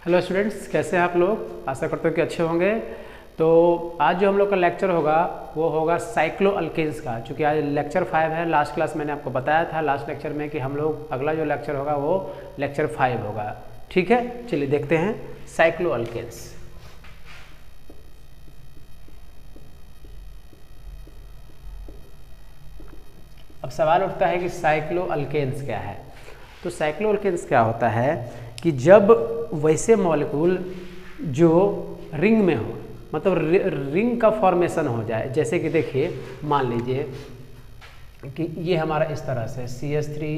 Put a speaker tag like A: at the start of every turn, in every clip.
A: Hello students, कैसे हैं आप लोग। आशा करते हो कि अच्छे होंगे। तो आज जो हम लोग का लेक्चर होगा वो होगा साइक्लो अल्केन्स का। चूँकि आज लेक्चर 5 है। लास्ट क्लास मैंने आपको बताया था लास्ट लेक्चर में कि हम लोग अगला जो लेक्चर होगा वो लेक्चर 5 होगा। ठीक है, चलिए देखते हैं साइक्लो अल्केन्स। अब सवाल उठता है कि साइक्लो अल्केन्स क्या है। तो साइक्लो अल्केन्स क्या होता है कि जब वैसे मॉलिक्यूल जो रिंग में हो, मतलब रिंग का फॉर्मेशन हो जाए। जैसे कि देखिए, मान लीजिए कि ये हमारा इस तरह से CH3,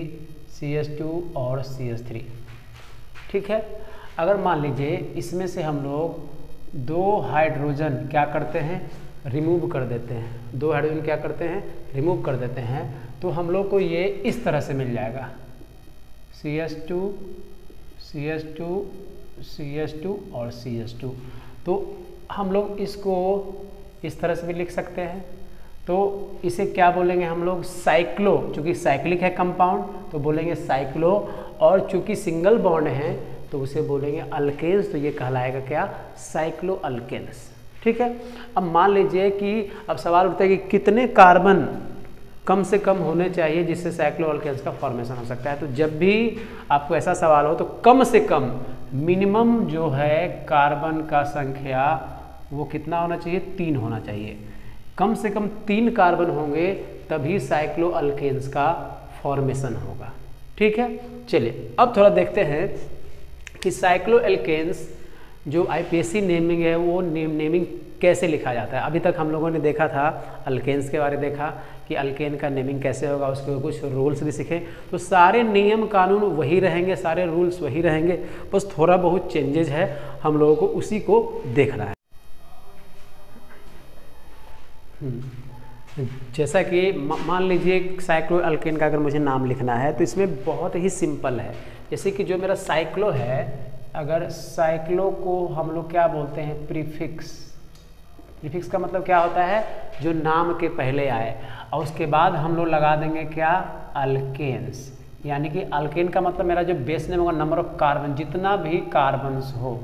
A: CH2 और CH3, ठीक है। अगर मान लीजिए इसमें से हम लोग 2 हाइड्रोजन क्या करते हैं, रिमूव कर देते हैं। 2 हाइड्रोजन क्या करते हैं, रिमूव कर देते हैं। तो हम लोग को ये इस तरह से मिल जाएगा CH2, CH2, CH2 और CH2। तो हम लोग इसको इस तरह से भी लिख सकते हैं। तो इसे क्या बोलेंगे हम लोग, साइक्लो। चूँकि साइक्लिक है कंपाउंड तो बोलेंगे साइक्लो, और चूँकि सिंगल बॉन्ड है तो उसे बोलेंगे अल्केन्स। तो ये कहलाएगा क्या, साइक्लो अल्केन्स। ठीक है। अब मान लीजिए कि अब सवाल उठता है कि कितने कार्बन कम से कम होने चाहिए जिससे साइक्लो अल्केन्स का फॉर्मेशन हो सकता है। तो जब भी आपको ऐसा सवाल हो तो कम से कम मिनिमम जो है कार्बन का संख्या वो कितना होना चाहिए, 3 होना चाहिए। कम से कम 3 कार्बन होंगे तभी साइक्लो अल्केन्स का फॉर्मेशन होगा। ठीक है, चलिए अब थोड़ा देखते हैं कि साइक्लो अल्केन्स जो IPSC नेमिंग है वो नेमिंग कैसे लिखा जाता है। अभी तक हम लोगों ने देखा था अल्केन्स के बारे में, देखा कि अल्केन का नेमिंग कैसे होगा, उसके कुछ रूल्स भी सीखे। तो सारे नियम कानून वही रहेंगे, सारे रूल्स वही रहेंगे, बस थोड़ा बहुत चेंजेस है, हम लोगों को उसी को देखना है। जैसा कि मान लीजिए साइक्लो अल्केन का अगर मुझे नाम लिखना है तो इसमें बहुत ही सिंपल है। जैसे कि जो मेरा साइक्लो है, अगर साइक्लो को हम लोग क्या बोलते हैं, प्रीफिक्स। प्रीफिक्स का मतलब क्या होता है, जो नाम के पहले आए, और उसके बाद हम लोग लगा देंगे क्या, अल्केन्स। यानी कि अल्केन का मतलब मेरा जो बेस नेम होगा, नंबर ऑफ कार्बन, जितना भी कार्बन्स हो,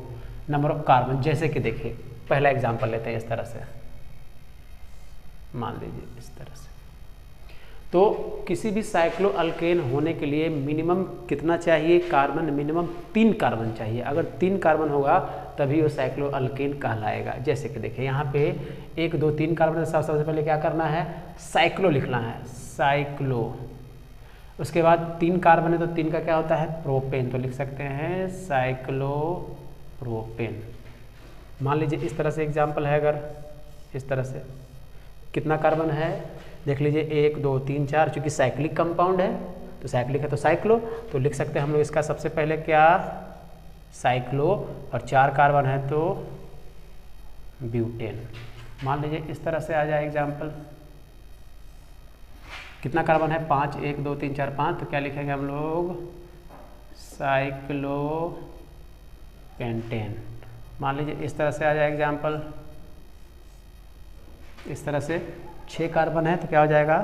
A: नंबर ऑफ कार्बन। जैसे कि देखिए पहला एग्जांपल लेते हैं इस तरह से, मान लीजिए इस तरह से। तो किसी भी साइक्लो अल्केन होने के लिए मिनिमम कितना चाहिए, कार्बन मिनिमम 3 कार्बन चाहिए। अगर 3 कार्बन होगा तभी वो साइक्लो अल्केन कहलाएगा। जैसे कि देखिए यहाँ पे 1 2 3 कार्बन के साथ सबसे पहले क्या करना है, साइक्लो लिखना है, साइक्लो। उसके बाद 3 कार्बन है तो 3 का क्या होता है, प्रोपेन। तो लिख सकते हैं साइक्लो प्रोपेन। मान लीजिए इस तरह से एग्जाम्पल है, अगर इस तरह से कितना कार्बन है देख लीजिए, 1 2 3 4। चूँकि साइक्लिक कंपाउंड है तो साइक्लिक है तो साइक्लो, तो लिख सकते हैं हम लोग इसका सबसे पहले क्या, साइक्लो, और 4 कार्बन है तो ब्यूटेन। मान लीजिए इस तरह से आ जाए एग्जाम्पल, कितना कार्बन है, 5 1 2 3 4 5। तो क्या लिखेंगे हम लोग, साइक्लो पेंटेन। मान लीजिए इस तरह से आ जाए एग्जाम्पल, इस तरह से 6 कार्बन है तो क्या हो जाएगा,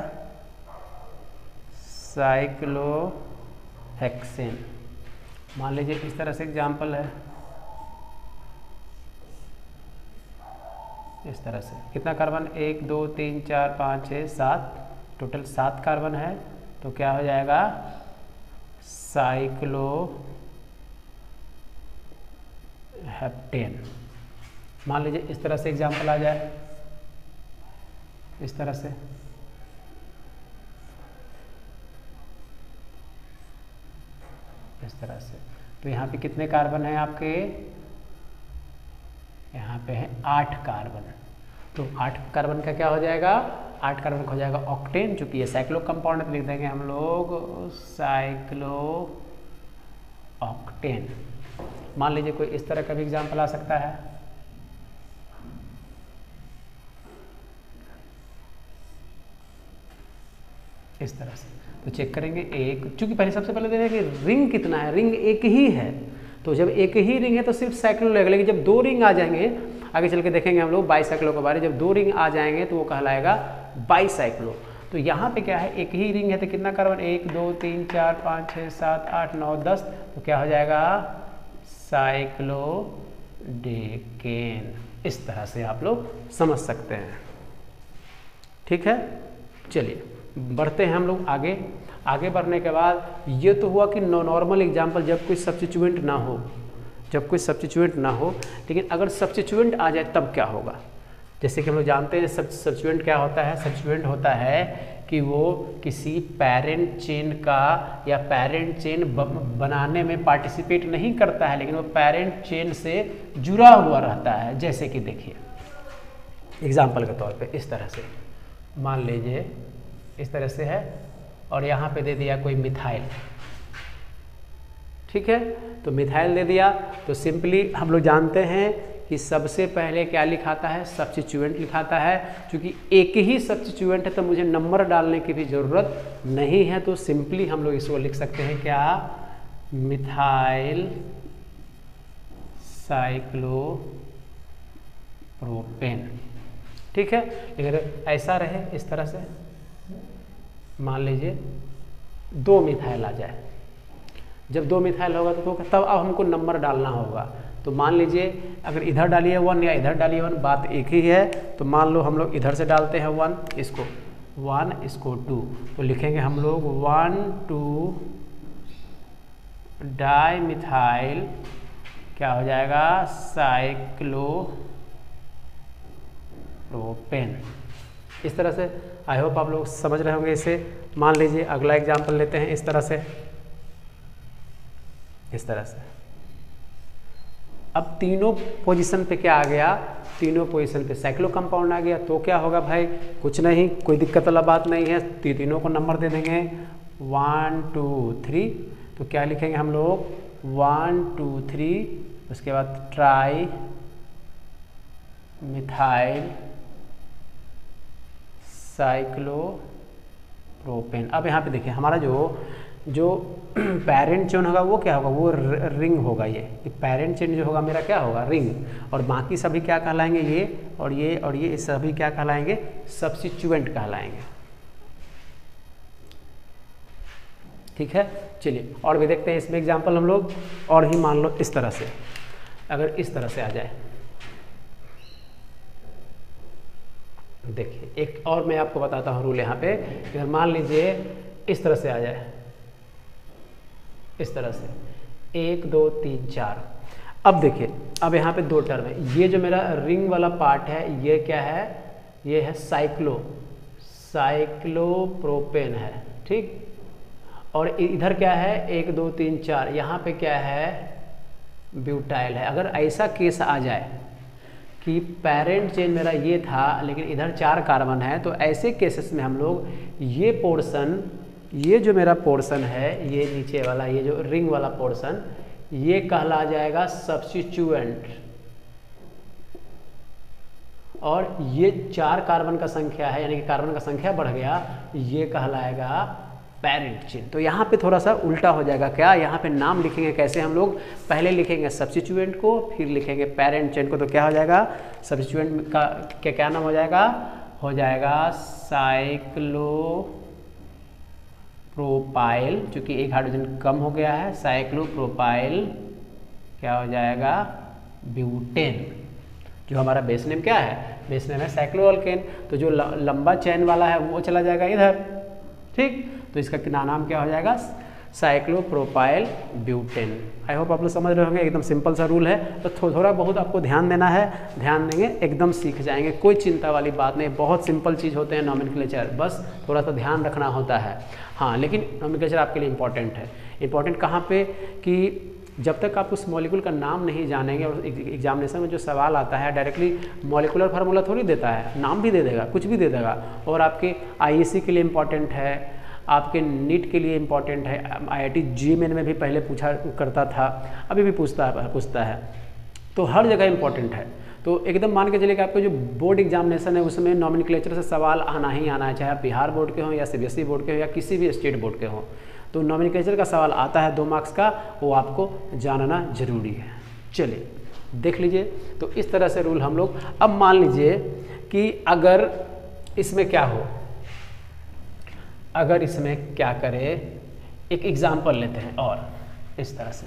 A: साइक्लो हेक्सेन। मान लीजिए इस तरह से एग्जाम्पल है, इस तरह से कितना कार्बन, 1 2 3 4 5 6 7, टोटल 7 कार्बन है तो क्या हो जाएगा, साइक्लो हेप्टेन। मान लीजिए इस तरह से एग्जाम्पल आ जाए, इस तरह से, इस तरह से। तो यहाँ पे कितने कार्बन हैं आपके, यहाँ पे है 8 कार्बन। तो 8 कार्बन का क्या हो जाएगा, 8 कार्बन का हो जाएगा ऑक्टेन। चूंकि ये साइक्लो कंपाउंड है तो लिख देंगे हम लोग साइक्लो ऑक्टेन। मान लीजिए कोई इस तरह का भी एग्जाम्पल आ सकता है, इस तरह से। तो चेक करेंगे एक, चूंकि पहले सबसे पहले देखेंगे रिंग कितना है, रिंग एक ही है। तो जब एक ही रिंग है तो सिर्फ साइक्लो लगेगा, लेकिन जब 2 रिंग आ जाएंगे, आगे चल के देखेंगे हम लोग बाईसाइक्लो के बारे, जब 2 रिंग आ जाएंगे तो वो कहलाएगा बाईसाइक्लो। तो यहाँ पे क्या है, एक ही रिंग है तो कितना कार्बन, 1 2 3 4 5 6 7 8 9 10। तो क्या हो जाएगा, साइक्लोडेकेन। इस तरह से आप लोग समझ सकते हैं। ठीक है, चलिए बढ़ते हैं हम लोग आगे। आगे बढ़ने के बाद ये तो हुआ कि नॉर्मल एग्जाम्पल, जब कोई सब्स्टिट्यूएंट ना हो, जब कोई सब्स्टिट्यूएंट ना हो। लेकिन अगर सब्स्टिट्यूएंट आ जाए तब क्या होगा? जैसे कि हम लोग जानते हैं सब्स्टिट्यूएंट क्या होता है। सब्स्टिट्यूएंट होता है कि वो किसी पेरेंट चेन का या पेरेंट चेन बनाने में पार्टिसिपेट नहीं करता है, लेकिन वो पेरेंट चेन से जुड़ा हुआ रहता है। जैसे कि देखिए एग्जाम्पल के तौर पे इस तरह से मान लीजिए, इस तरह से है और यहाँ पे दे दिया कोई मिथाइल। ठीक है, तो मिथाइल दे दिया तो सिंपली हम लोग जानते हैं कि सबसे पहले क्या लिखाता है? सब्स्टिट्यूएंट लिखाता है। क्योंकि एक ही सब्स्टिट्यूएंट है तो मुझे नंबर डालने की भी ज़रूरत नहीं है, तो सिंपली हम लोग इसको लिख सकते हैं क्या? Methyl cyclopropane. ठीक है, अगर ऐसा रहे इस तरह से, मान लीजिए 2 मिथाइल आ जाए। जब 2 मिथाइल होगा तो तब अब हमको नंबर डालना होगा। तो मान लीजिए अगर इधर डालिए 1 या इधर डालिए 1, बात एक ही है। तो मान लो हम लोग इधर से डालते हैं 1, इसको 1, इसको 2, तो लिखेंगे हम लोग 1,2 डाइमिथाइल क्या हो जाएगा? साइक्लोप्रोपेन। इस तरह से आई होप आप लोग समझ रहे होंगे इसे। मान लीजिए अगला एग्जाम्पल लेते हैं इस तरह से, इस तरह से। अब तीनों पोजीशन पे क्या आ गया? तीनों पोजीशन पे साइक्लो कंपाउंड आ गया। तो क्या होगा भाई? कुछ नहीं, कोई दिक्कत वाला बात नहीं है। तीनों को नंबर दे देंगे 1, 2, 3। तो क्या लिखेंगे हम लोग? 1, 2, 3, उसके बाद ट्राई मिथाइल साइक्लोप्रोपेन। अब यहाँ पे देखिए हमारा जो पेरेंट चेन होगा वो क्या होगा? वो रिंग होगा। ये पेरेंट चेन जो होगा मेरा क्या होगा? रिंग। और बाकी सभी क्या कहलाएंगे? ये और ये और ये सभी क्या कहलाएंगे? सब्स्टिट्यूएंट कहलाएंगे। ठीक है, चलिए और भी देखते हैं इसमें एग्जाम्पल हम लोग। और ही मान लो इस तरह से, अगर इस तरह से आ जाए, देखिए एक और मैं आपको बताता हूँ रूल यहाँ पे। अगर मान लीजिए इस तरह से आ जाए, इस तरह से 1, 2, 3, 4। अब देखिए अब यहाँ पे 2 टर्म है। ये जो मेरा रिंग वाला पार्ट है ये क्या है? ये है साइक्लोप्रोपेन है। ठीक, और इधर क्या है? 1, 2, 3, 4, यहाँ पे क्या है? ब्यूटाइल है। अगर ऐसा केस आ जाए कि पेरेंट चेन मेरा ये था लेकिन इधर 4 कार्बन है, तो ऐसे केसेस में हम लोग ये पोर्शन, ये जो मेरा पोर्शन है, ये नीचे वाला, ये जो रिंग वाला पोर्शन, ये कहला जाएगा सब्स्टिट्यूएंट। और ये 4 कार्बन का संख्या है, यानी कि कार्बन का संख्या बढ़ गया, ये कहलाएगा पेरेंट चेन। तो यहाँ पे थोड़ा सा उल्टा हो जाएगा। क्या? यहाँ पे नाम लिखेंगे कैसे हम लोग? पहले लिखेंगे सब्स्टिट्यूएंट को, फिर लिखेंगे पेरेंट चेन को। तो क्या हो जाएगा? सब्स्टिट्यूएंट का क्या नाम हो जाएगा? हो जाएगा साइक्लोप्रोपाइल, चूंकि एक हाइड्रोजन कम हो गया है। साइक्लोप्रोपाइल क्या हो जाएगा? ब्यूटेन। जो हमारा बेस नेम क्या है? बेस नेम है साइक्लोअल्केन। तो जो लंबा चेन वाला है वो चला जाएगा इधर। ठीक, तो इसका नाम क्या हो जाएगा? Cyclopropyl butane. आई होप आप लोग समझ रहे होंगे। एकदम सिंपल सा रूल है, तो थोड़ा बहुत आपको ध्यान देना है। ध्यान देंगे एकदम सीख जाएंगे, कोई चिंता वाली बात नहीं। बहुत सिंपल चीज़ होते हैं नॉमेनक्लेचर, बस थोड़ा सा ध्यान रखना होता है। हाँ, लेकिन नॉमेनक्लेचर आपके लिए इंपॉर्टेंट है। इंपॉर्टेंट कहाँ पे? कि जब तक आप उस मॉलिक्यूल का नाम नहीं जानेंगे, और एग्जामिनेशन में जो सवाल आता है डायरेक्टली मॉलिक्यूलर फार्मूला थोड़ी देता है, नाम भी दे देगा, कुछ भी दे देगा। और आपके आईएससी के लिए इम्पॉर्टेंट है, आपके नीट के लिए इम्पॉर्टेंट है। IIT JEE में भी पहले पूछा करता था, अभी भी पूछता है। तो हर जगह इम्पॉर्टेंट है। तो एकदम मान के चलिए कि आपको जो बोर्ड एग्जामिनेशन है उसमें नॉमेनक्लेचर से सवाल आना ही आना है, चाहे आप बिहार बोर्ड के हों या CBSE बोर्ड के हो या किसी भी स्टेट बोर्ड के हों। तो नॉमेनक्लेचर का सवाल आता है 2 मार्क्स का, वो आपको जानना जरूरी है। चलिए देख लीजिए। तो इस तरह से रूल हम लोग। अब मान लीजिए कि अगर इसमें क्या हो, अगर इसमें क्या करें, एक एग्जाम्पल लेते हैं और इस तरह से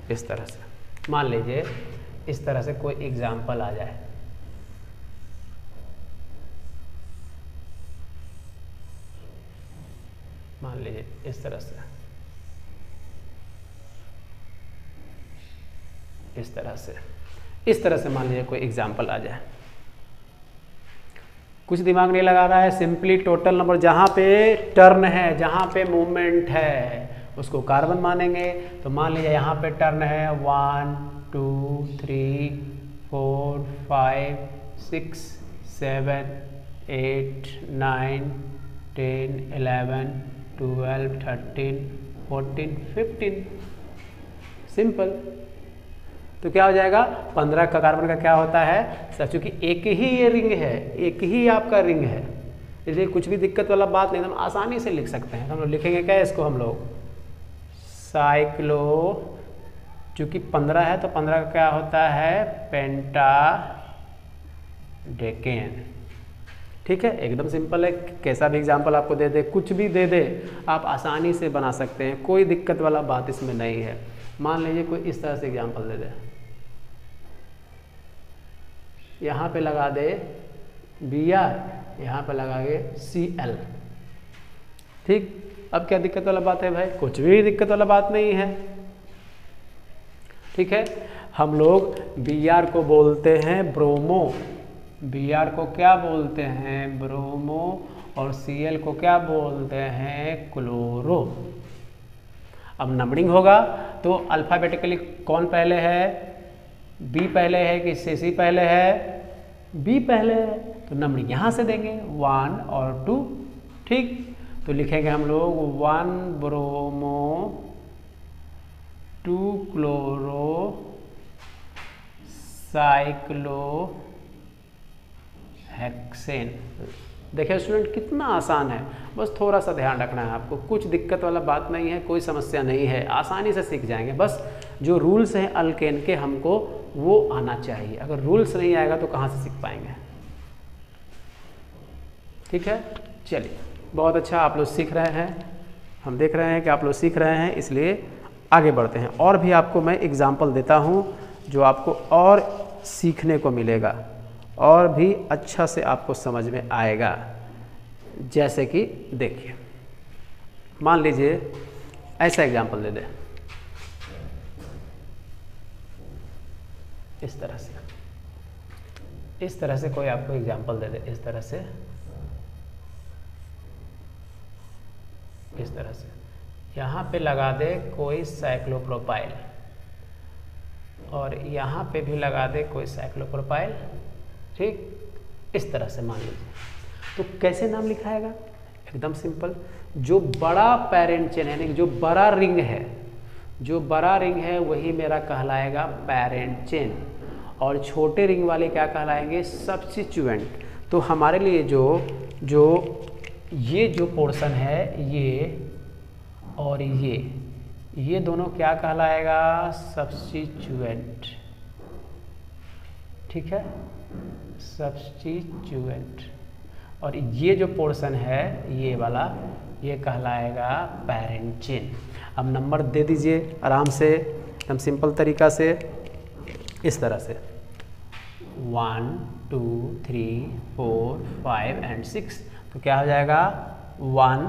A: इस तरह से। मान लीजिए इस तरह से कोई एग्जाम्पल आ जाए, मान लीजिए इस तरह से, इस तरह से मान लीजिए कोई एग्जाम्पल आ जाए। कुछ दिमाग नहीं लगा रहा है, सिंपली टोटल नंबर जहाँ पे टर्न है, जहाँ पे मूवमेंट है उसको कार्बन मानेंगे। तो मान लीजिए यहाँ पे टर्न है 1 2 3 4 5 6 7 8 9 10 11 12 13 14 15, सिंपल। तो क्या हो जाएगा, 15 का कार्बन का क्या होता है सर, चूंकि एक ही ये रिंग है, एक ही आपका रिंग है, इसलिए कुछ भी दिक्कत वाला बात नहीं, हम आसानी से लिख सकते हैं। हम लोग लिखेंगे क्या इसको, हम लोग साइक्लो, चूंकि 15 है तो 15 का क्या होता है पेंटा डेकेन। ठीक है, एकदम सिंपल है। कैसा भी एग्जाम्पल आपको दे दे, कुछ भी दे दे, आप आसानी से बना सकते हैं, कोई दिक्कत वाला बात इसमें नहीं है। मान लीजिए कोई इस तरह से एग्जाम्पल दे दे, यहाँ पे लगा दे Br, यहाँ पे लगाए Cl। ठीक, अब क्या दिक्कत वाला बात है भाई, कुछ भी दिक्कत वाला बात नहीं है। ठीक है, हम लोग Br को बोलते हैं ब्रोमो, Br को क्या बोलते हैं ब्रोमो, और Cl को क्या बोलते हैं क्लोरो। अब नंबरिंग होगा तो अल्फ़ाबेटिकली कौन पहले है, बी पहले है कि सी पहले है, बी पहले है, तो नंबरिंग यहाँ से देंगे 1 और 2। ठीक, तो लिखेंगे हम लोग 1 ब्रोमो 2 क्लोरो साइक्लो हेक्सेन। देखिए स्टूडेंट कितना आसान है, बस थोड़ा सा ध्यान रखना है आपको, कुछ दिक्कत वाला बात नहीं है, कोई समस्या नहीं है, आसानी से सीख जाएंगे। बस जो रूल्स हैं अल्केन के हमको वो आना चाहिए, अगर रूल्स नहीं आएगा तो कहाँ से सीख पाएंगे। ठीक है, चलिए बहुत अच्छा, आप लोग सीख रहे हैं, हम देख रहे हैं कि आप लोग सीख रहे हैं, इसलिए आगे बढ़ते हैं। और भी आपको मैं एग्जाम्पल देता हूँ जो आपको और सीखने को मिलेगा और भी अच्छा से आपको समझ में आएगा। जैसे कि देखिए, मान लीजिए ऐसा एग्जाम्पल दे दे, इस तरह से कोई आपको एग्जाम्पल दे दे, इस तरह से यहाँ पे लगा दे कोई साइक्लोप्रोपाइल, और यहाँ पे भी लगा दे कोई साइक्लोप्रोपाइल। ठीक, इस तरह से मान लीजिए, तो कैसे नाम लिखाएगा, एकदम सिंपल, जो बड़ा पेरेंट चेन है, जो बड़ा रिंग है, वही मेरा कहलाएगा पेरेंट चेन, और छोटे रिंग वाले क्या कहलाएंगे सब्स्टिट्यूएंट। तो हमारे लिए ये जो पोर्शन है, ये और ये दोनों क्या कहलाएगा सब्स्टिट्यूएंट। ठीक है, सब्स्टिट्यूएंट, और ये जो पोर्शन है ये वाला, ये कहलाएगा पेरेंट चेन। अब नंबर दे दीजिए आराम से, एकदम सिंपल तरीका से, इस तरह से 1 2 3 4 5 एंड 6। तो क्या हो जाएगा 1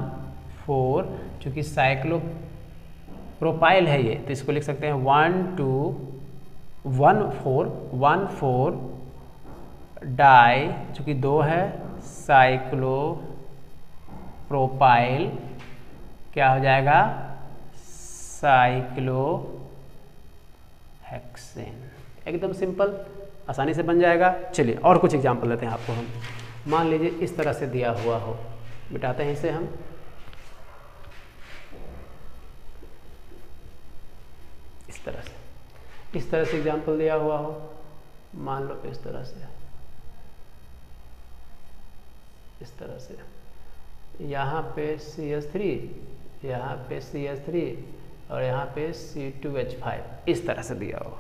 A: 4, चूँकि साइक्लोप्रोपाइल है ये, तो इसको लिख सकते हैं 1 2 1 4 डाई, चूँकि 2 है, साइक्लोप्रोपाइल क्या हो जाएगा साइक्लोहेक्सेन। एकदम सिंपल, आसानी से बन जाएगा। चलिए और कुछ एग्जाम्पल लेते हैं आपको हम। मान लीजिए इस तरह से दिया हुआ हो, मिटाते हैं इसे हम, इस तरह से एग्जाम्पल दिया हुआ हो, मान लो इस तरह से, यहाँ पे CH3, यहाँ पे CH3 और यहाँ पे C2H5, इस तरह से दिया हो,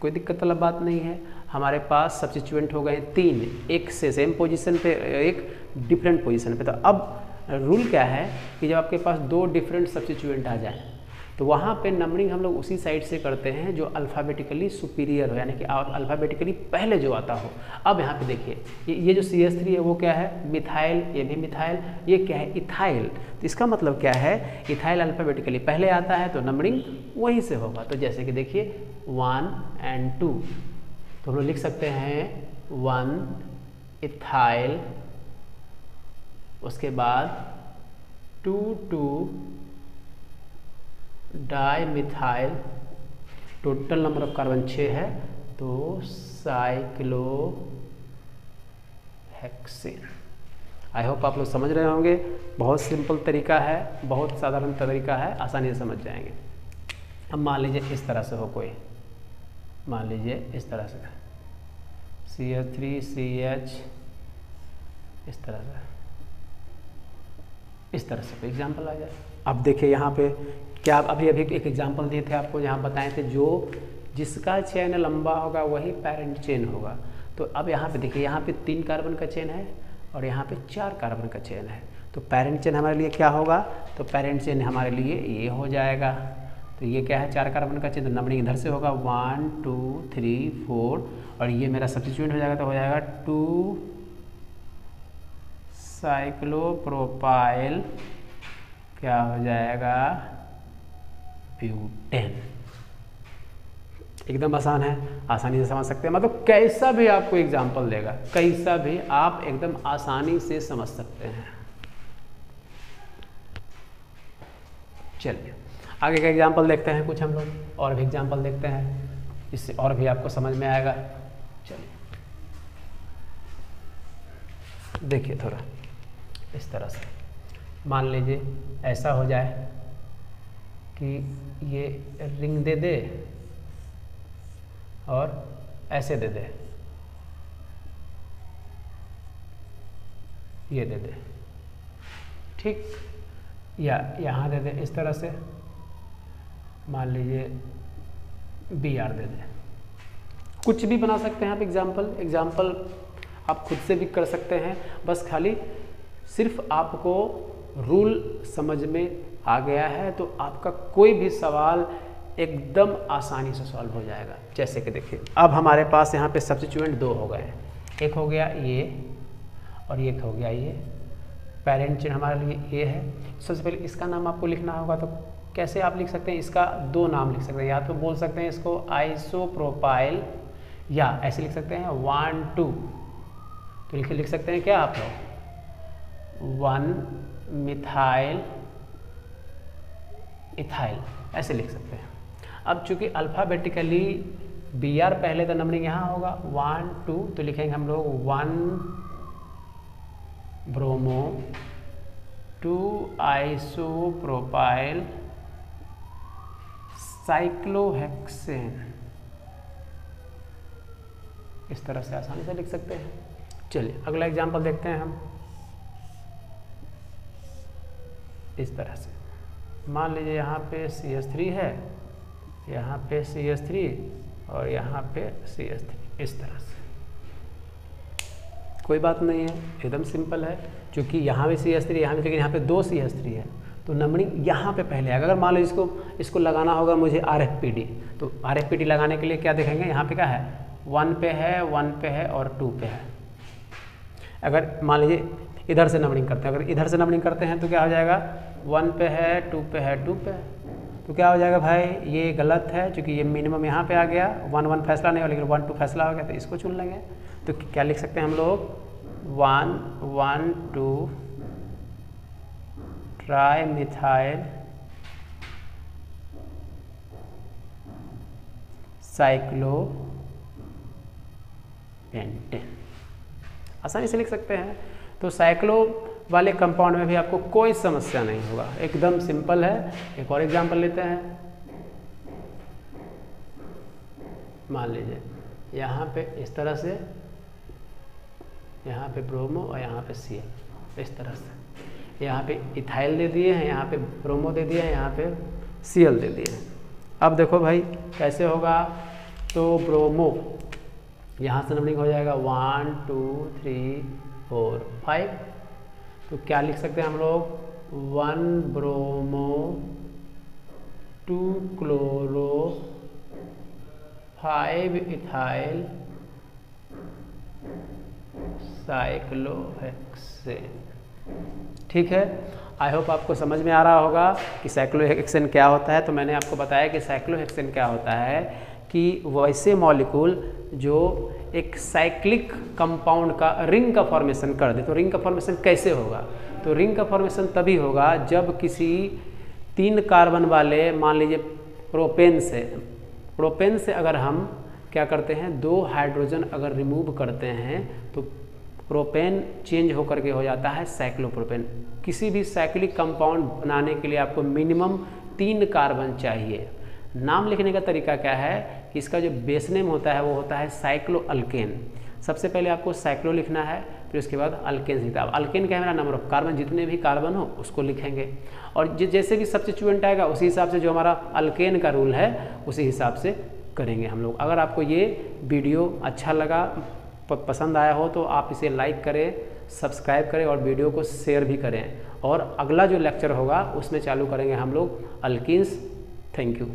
A: कोई दिक्कत वाला बात नहीं है। हमारे पास सब्स्टिट्यूएंट हो गए 3, एक से सेम पोजीशन पे, एक डिफरेंट पोजीशन पे। तो अब रूल क्या है कि जब आपके पास 2 डिफरेंट सब्स्टिट्यूएंट आ जाए तो वहाँ पे नंबरिंग हम लोग उसी साइड से करते हैं जो अल्फ़ाबेटिकली सुपीरियर हो, यानी कि अल्फ़ाबेटिकली पहले जो आता हो। अब यहाँ पे देखिए ये जो CH3 है वो क्या है, मिथाइल, ये भी मिथाइल, ये क्या है, इथाइल। तो इसका मतलब क्या है, इथाइल अल्फ़ाबेटिकली पहले आता है तो नंबरिंग वहीं से होगा। तो जैसे कि देखिए 1 और 2, तो हम लोग लिख सकते हैं 1 इथाइल, उसके बाद 2 di methyl, total number of carbon 6 है, तो साइक्लोहेक्सेन। आई होप आप लोग समझ रहे होंगे। बहुत सिंपल तरीका है, बहुत साधारण तरीका है, आसानी से समझ जाएंगे। अब मान लीजिए इस तरह से हो कोई, मान लीजिए इस तरह से CH3CH, इस तरह से कोई एग्जाम्पल आ जाए। अब देखिए यहाँ पे क्या, अभी एक एग्जाम्पल दिए थे आपको, जहाँ बताए थे जिसका चेन लंबा होगा वही पैरेंट चेन होगा। तो अब यहाँ पे देखिए, यहाँ पे 3 कार्बन का चेन है और यहाँ पे 4 कार्बन का चेन है। तो पैरेंट चेन हमारे लिए क्या होगा, तो पैरेंट चेन हमारे लिए ये हो जाएगा। तो ये क्या है, 4 कार्बन का चेन, तो नंबरिंग इधर से होगा 1 2 3 4, और ये मेरा सब्स्टिट्यूएंट हो जाएगा, तो हो जाएगा 2 साइक्लोप्रोपाइल, क्या हो जाएगा, ब्यूटेन। एकदम आसान है, आसानी से समझ सकते हैं। मतलब कैसा भी आपको एग्जाम्पल देगा, कैसा भी आप एकदम आसानी से समझ सकते हैं। चलिए आगे का एग्जाम्पल देखते हैं, कुछ हम लोग और भी एग्जाम्पल देखते हैं, इससे और भी आपको समझ में आएगा। चलिए देखिए थोड़ा इस तरह से, मान लीजिए ऐसा हो जाए कि ये रिंग दे दे और ऐसे दे दे, ये दे दे, ठीक, या यहाँ दे दे इस तरह से, मान लीजिए BR दे दे। कुछ भी बना सकते हैं आप एग्जाम्पल आप खुद से भी कर सकते हैं। बस खाली सिर्फ आपको रूल समझ में आ गया है तो आपका कोई भी सवाल एकदम आसानी से सॉल्व हो जाएगा। जैसे कि देखिए अब हमारे पास यहाँ पे सब्स्टिट्यूएंट 2 हो गए, एक हो गया ये और एक हो गया ये। पेरेंट चेन हमारे लिए ये है। सबसे पहले इसका नाम आपको लिखना होगा, तो कैसे आप लिख सकते हैं, इसका 2 नाम लिख सकते हैं। या तो बोल सकते हैं इसको आइसोप्रोपाइल, या ऐसे लिख सकते हैं 1 2, तो लिख सकते हैं क्या आप लोग 1 मिथाइल इथाइल, ऐसे लिख सकते हैं। अब चूंकि अल्फ़ाबेटिकली BR पहले तो नंबरिंग यहाँ होगा 1 2, तो लिखेंगे हम लोग 1 ब्रोमो 2 आइसोप्रोपाइल साइक्लोहेक्सेन, इस तरह से आसानी से लिख सकते हैं। चलिए अगला एग्जांपल देखते हैं हम। इस तरह से मान लीजिए यहाँ पे CH3 है, यहाँ पे CH3 और यहाँ पे CH3, इस तरह से। कोई बात नहीं है, एकदम सिंपल है, क्योंकि यहाँ भी CH3 यहाँ भी, लेकिन यहाँ पे 2 CH3 है तो नंबरिंग यहाँ पे पहले आएगा। अगर मान लो इसको लगाना होगा मुझे RFPD, तो RFPD लगाने के लिए क्या देखेंगे, यहाँ पे क्या है 1 पे है और 2 पे है। अगर मान लीजिए इधर से नंबरिंग करते हैं, अगर इधर से नंबरिंग करते हैं तो क्या हो जाएगा 1 पे है 2 पे है 2 पे है, तो क्या हो जाएगा भाई, ये गलत है क्योंकि ये मिनिमम यहाँ पे आ गया। 1 1 फैसला नहीं हुआ, लेकिन 1 2 फैसला हो गया, तो इसको चुन लेंगे। तो क्या लिख सकते हैं हम लोग 1 1 2 ट्राई मिथाइल साइक्लोपेंटेन, आसानी से लिख सकते हैं। तो साइक्लो वाले कंपाउंड में भी आपको कोई समस्या नहीं होगा, एकदम सिंपल है। एक और एग्जांपल लेते हैं। मान लीजिए यहाँ पे इस तरह से, यहाँ पे ब्रोमो और यहाँ पे Cl, इस तरह से। यहाँ पे इथाइल दे दिए हैं, यहाँ पे ब्रोमो दे दिए हैं, यहाँ पे Cl दे दिए हैं। अब देखो भाई कैसे होगा, तो ब्रोमो यहाँ से नंबरिंग हो जाएगा 1 2 3 4 5, तो क्या लिख सकते हैं हम लोग 1 ब्रोमो 2 क्लोरो 5 इथाइल साइक्लोहेक्सेन। ठीक है, आई होप आपको समझ में आ रहा होगा कि साइक्लोहेक्सेन क्या होता है। तो मैंने आपको बताया कि साइक्लोहेक्सेन क्या होता है कि वैसे मॉलिक्यूल जो एक साइक्लिक कंपाउंड का रिंग का फॉर्मेशन कर दे। तो रिंग का फॉर्मेशन कैसे होगा? तो रिंग का फॉर्मेशन तभी होगा जब किसी 3 कार्बन वाले, मान लीजिए प्रोपेन से अगर हम क्या करते हैं, 2 हाइड्रोजन अगर रिमूव करते हैं तो प्रोपेन चेंज होकर के हो जाता है साइक्लोप्रोपेन। किसी भी साइक्लिक कंपाउंड बनाने के लिए आपको मिनिमम 3 कार्बन चाहिए। नाम लिखने का तरीका क्या है कि इसका जो बेस नेम होता है वो होता है साइक्लोअल्केन। सबसे पहले आपको साइक्लो लिखना है, फिर उसके बाद अल्केन लिखता है। अल्केन क्या है, मेरा नंबर ऑफ कार्बन, जितने भी कार्बन हो उसको लिखेंगे और जैसे भी सब्स्टिट्यूएंट आएगा उसी हिसाब से जो हमारा अल्केन का रूल है उसी हिसाब से करेंगे हम लोग। अगर आपको ये वीडियो अच्छा लगा, पसंद आया हो तो आप इसे लाइक करें, सब्सक्राइब करें और वीडियो को शेयर भी करें। और अगला जो लेक्चर होगा उसमें चालू करेंगे हम लोग अल्कीन्स। Thank you.